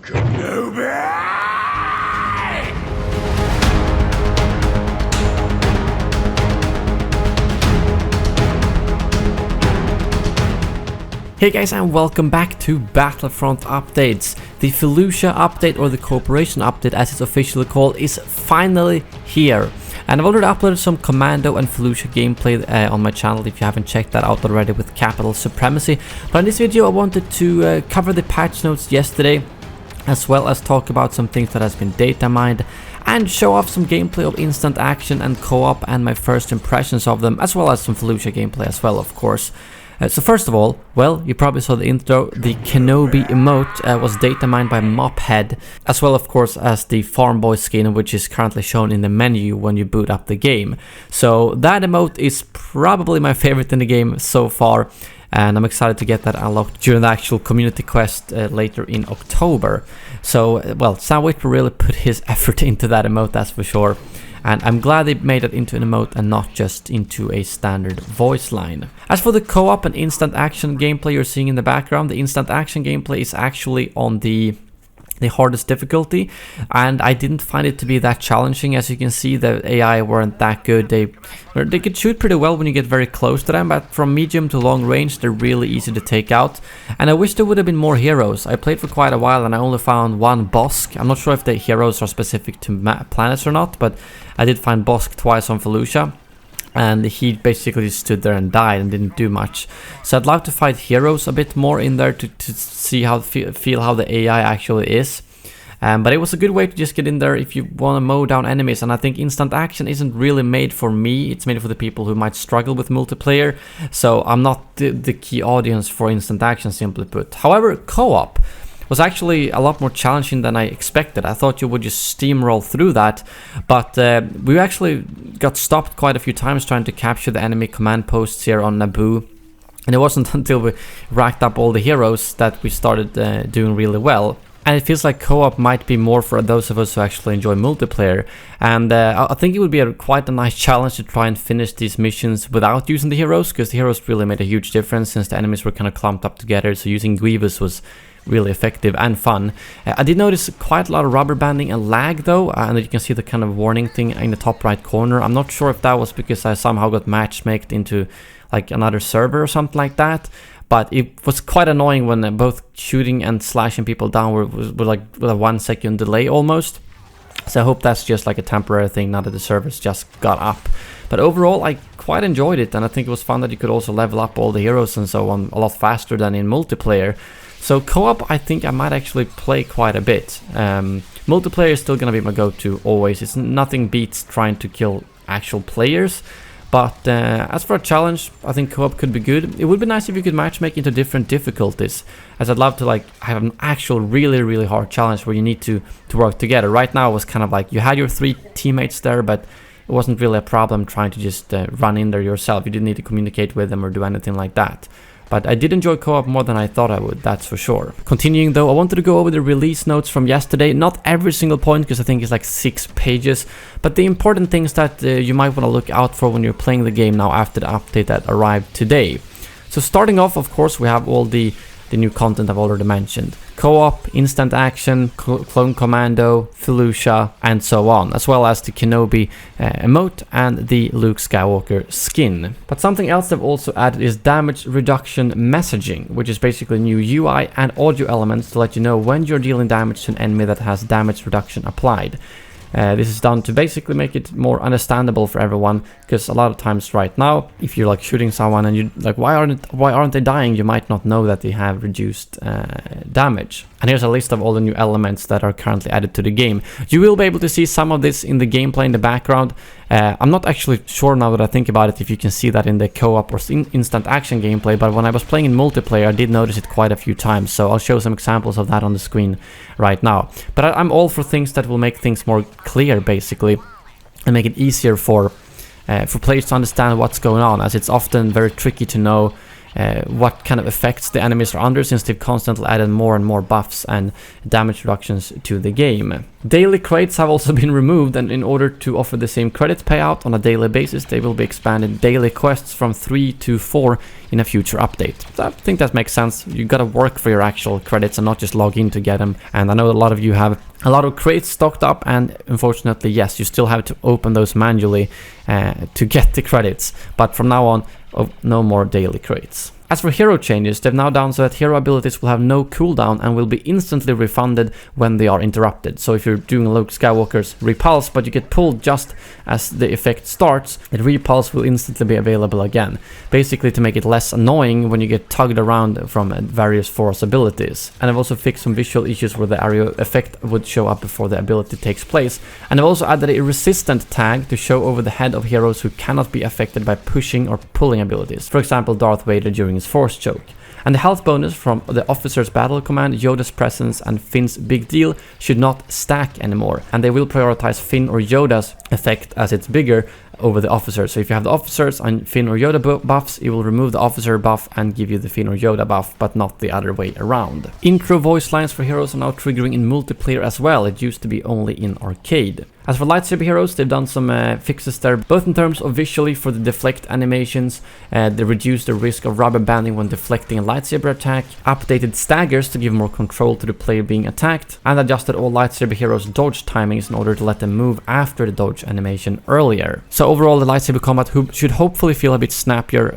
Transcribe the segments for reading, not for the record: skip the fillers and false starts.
Kenobiii! Hey guys, and welcome back to Battlefront Updates. The Felucia update, or the Cooperation update as it's officially called, is finally here. And I've already uploaded some Commando and Felucia gameplay on my channel if you haven't checked that out already with Capital Supremacy. But in this video I wanted to cover the patch notes yesterday, as well as talk about some things that has been data mined, and show off some gameplay of instant action and co-op and my first impressions of them, as well as some Felucia gameplay as well, of course. So first of all, well, you probably saw the intro, the Kenobiii emote was data mined by Mophead, as well of course as the Farm Boy skin, which is currently shown in the menu when you boot up the game. So that emote is probably my favorite in the game so far, and I'm excited to get that unlocked during the actual community quest later in October. So, well, Sam Witwer really put his effort into that emote, that's for sure. And I'm glad they made it into an emote and not just into a standard voice line. As for the co-op and instant action gameplay you're seeing in the background, the instant action gameplay is actually on the hardest difficulty, and I didn't find it to be that challenging. As you can see, the AI weren't that good. They could shoot pretty well when you get very close to them, but from medium to long range they're really easy to take out. And I wish there would have been more heroes. I played for quite a while and I only found one Bosk. I'm not sure if the heroes are specific to planets or not, but I did find Bosk twice on Felucia, and he basically stood there and died and didn't do much. So I'd love to fight heroes a bit more in there to see how feel how the AI actually is. But it was a good way to just get in there if you want to mow down enemies, and I think instant action isn't really made for me. It's made for the people who might struggle with multiplayer, so I'm not the key audience for instant action, simply put. However, co-op was actually a lot more challenging than I expected. I thought you would just steamroll through that, but we actually got stopped quite a few times trying to capture the enemy command posts here on Naboo. And it wasn't until we racked up all the heroes that we started doing really well. And it feels like co-op might be more for those of us who actually enjoy multiplayer. And I think it would be quite a nice challenge to try and finish these missions without using the heroes, because the heroes really made a huge difference since the enemies were kind of clumped up together. So using Grievous was really effective and fun. I did notice quite a lot of rubber banding and lag though, and you can see the kind of warning thing in the top right corner. I'm not sure if that was because I somehow got matchmaked into like another server or something like that, but it was quite annoying when both shooting and slashing people down were like with a 1 second delay almost. So I hope that's just like a temporary thing now that the servers just got up. But overall I quite enjoyed it, and I think it was fun that you could also level up all the heroes and so on a lot faster than in multiplayer. So co-op I think I might actually play quite a bit. Multiplayer is still gonna be my go-to always. It's nothing beats trying to kill actual players. But as for a challenge, I think co-op could be good. It would be nice if you could matchmake into different difficulties, as I'd love to like have an actual really hard challenge where you need to work together. Right now it was kind of like you had your 3 teammates there, but it wasn't really a problem trying to just run in there yourself. You didn't need to communicate with them or do anything like that. But I did enjoy co-op more than I thought I would, that's for sure. Continuing though, I wanted to go over the release notes from yesterday. Not every single point, because I think it's like 6 pages. But the important things that you might want to look out for when you're playing the game now after the update that arrived today. So starting off, of course, we have all the new content I've already mentioned. Co-op, instant action, Clone Commando, Felucia, and so on, as well as the Kenobiii emote and the Luke Skywalker skin. But something else they've also added is damage reduction messaging, which is basically new UI and audio elements to let you know when you're dealing damage to an enemy that has damage reduction applied. This is done to basically make it more understandable for everyone, because a lot of times right now, if you're like shooting someone and you like why aren't they dying, you might not know that they have reduced damage. And here's a list of all the new elements that are currently added to the game. You will be able to see some of this in the gameplay in the background. I'm not actually sure now that I think about it if you can see that in the co-op or instant action gameplay, but when I was playing in multiplayer I did notice it quite a few times, so I'll show some examples of that on the screen right now. But I'm all for things that will make things more clear basically, and make it easier for players to understand what's going on, as it's often very tricky to know what kind of effects the enemies are under, since they've constantly added more and more buffs and damage reductions to the game. Daily crates have also been removed, and in order to offer the same credit payout on a daily basis, they will be expanded daily quests from 3 to 4 in a future update. So I think that makes sense. You gotta work for your actual credits and not just log in to get them. And I know a lot of you have a lot of crates stocked up, and unfortunately, yes, you still have to open those manually to get the credits. But from now on, no more daily crates. As for hero changes, they've now done so that hero abilities will have no cooldown and will be instantly refunded when they are interrupted. So if you're doing Luke Skywalker's repulse, but you get pulled just as the effect starts, the repulse will instantly be available again. Basically to make it less annoying when you get tugged around from various force abilities. And I've also fixed some visual issues where the area effect would show up before the ability takes place. And I've also added a resistant tag to show over the head of heroes who cannot be affected by pushing or pulling abilities. For example, Darth Vader during his force choke. And the health bonus from the officer's battle command, Yoda's presence and Finn's big deal should not stack anymore, and they will prioritize Finn or Yoda's effect as it's bigger over the officer. So if you have the officers and Finn or Yoda buffs, it will remove the officer buff and give you the Finn or Yoda buff, but not the other way around. Intro voice lines for heroes are now triggering in multiplayer as well. It used to be only in arcade. As for lightsaber heroes, they've done some fixes there, both in terms of visually for the deflect animations, they reduced the risk of rubber banding when deflecting a lightsaber attack, updated staggers to give more control to the player being attacked, and adjusted all lightsaber heroes' dodge timings in order to let them move after the dodge animation earlier. So overall, the lightsaber combat should hopefully feel a bit snappier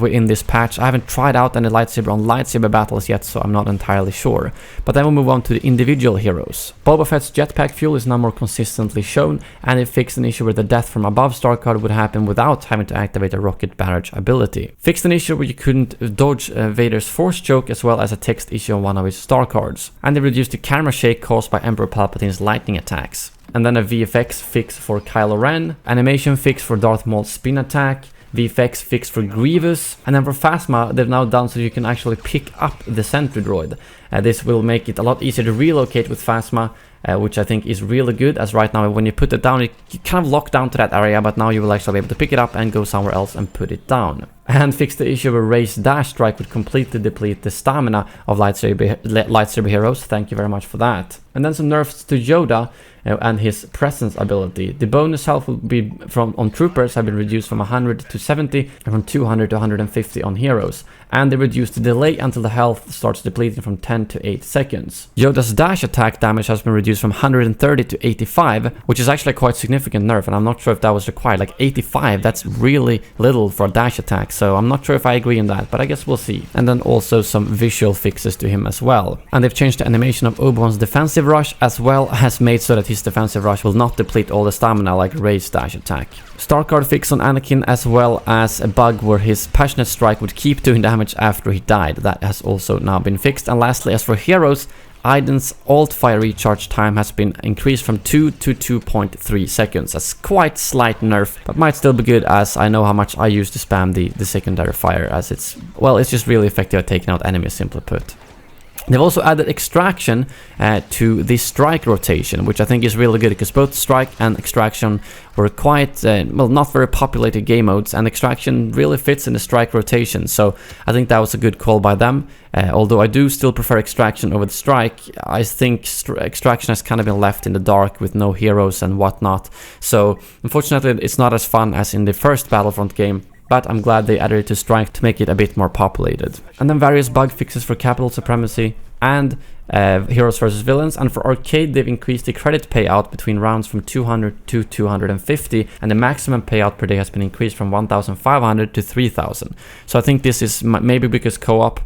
in this patch. I haven't tried out any lightsaber on lightsaber battles yet, so I'm not entirely sure. But then we'll move on to the individual heroes. Boba Fett's jetpack fuel is now more consistently shown, and it fixed an issue where the death from above star card would happen without having to activate a rocket barrage ability. Fixed an issue where you couldn't dodge Vader's force choke, as well as a text issue on one of his star cards. And they reduced the camera shake caused by Emperor Palpatine's lightning attacks. And then a VFX fix for Kylo Ren, animation fix for Darth Maul's spin attack, VFX fix for Grievous, and then for Phasma they've now done so you can actually pick up the sentry droid. This will make it a lot easier to relocate with Phasma, which I think is really good, as right now when you put it down, you kind of lock down to that area, but now you will actually be able to pick it up and go somewhere else and put it down. And fix the issue where Rey's dash strike would completely deplete the stamina of lightsaber heroes. Thank you very much for that. And then some nerfs to Yoda and his presence ability. The bonus health will be on troopers have been reduced from 100 to 70 and from 200 to 150 on heroes. And they reduced the delay until the health starts depleting from 10 to 8 seconds. Yoda's dash attack damage has been reduced from 130 to 85, which is actually a quite significant nerf, and I'm not sure if that was required. Like 85, that's really little for a dash attack, so I'm not sure if I agree on that, but I guess we'll see. And then also some visual fixes to him as well. And they've changed the animation of Obi-Wan's defensive rush, as well as made so that his defensive rush will not deplete all the stamina like Rey's dash attack. Star card fix on Anakin, as well as a bug where his passionate strike would keep doing damage after he died. That has also now been fixed. And lastly, as for heroes, Aiden's alt fire recharge time has been increased from 2 to 2.3 seconds. That's quite slight nerf, but might still be good, as I know how much I used to spam the secondary fire, as it's just really effective at taking out enemies, simply put. They've also added extraction to the strike rotation, which I think is really good, because both strike and extraction were quite, not very populated game modes, and extraction really fits in the strike rotation, so I think that was a good call by them. Although I do still prefer extraction over the strike, I think extraction has kind of been left in the dark with no heroes and whatnot, so unfortunately it's not as fun as in the first Battlefront game. But I'm glad they added it to strike to make it a bit more populated. And then various bug fixes for capital supremacy and heroes versus villains. And for arcade, they've increased the credit payout between rounds from 200 to 250, and the maximum payout per day has been increased from 1,500 to 3,000. So I think this is maybe because co-op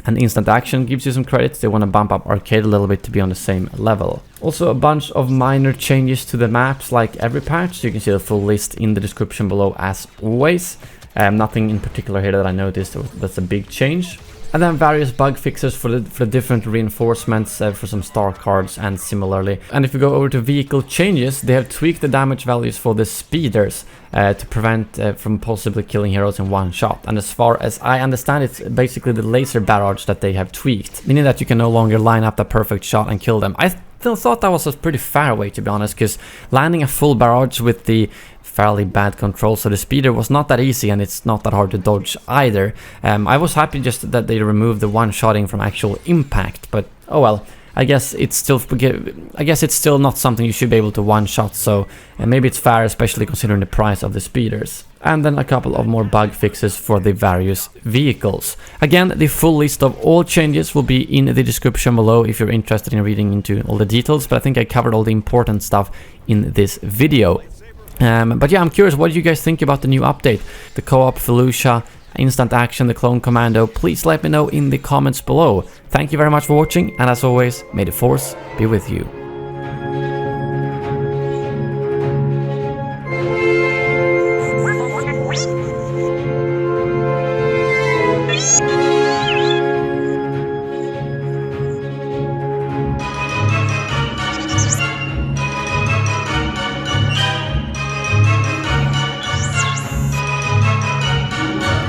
and instant action gives you some credits. They want to bump up arcade a little bit to be on the same level. Also a bunch of minor changes to the maps like every patch. You can see the full list in the description below as always. Nothing in particular here that I noticed that's a big change. And then various bug fixes for the different reinforcements for some star cards and similarly. And if you go over to vehicle changes, they have tweaked the damage values for the speeders to prevent from possibly killing heroes in one shot. And as far as I understand, it's basically the laser barrage that they have tweaked, meaning that you can no longer line up the perfect shot and kill them. I thought that was a pretty fair way, to be honest, because landing a full barrage with the fairly bad control, so the speeder was not that easy, and it's not that hard to dodge either. I was happy just that they removed the one-shotting from actual impact, but oh well. I guess it's still not something you should be able to one-shot, so maybe it's fair, especially considering the price of the speeders. and then a couple of more bug fixes for the various vehicles. Again, the full list of all changes will be in the description below if you're interested in reading into all the details, but I think I covered all the important stuff in this video. But yeah, I'm curious, what do you guys think about the new update? The co-op Felucia, instant action, the Clone Commando? Please let me know in the comments below. Thank you very much for watching, and as always, may the Force be with you.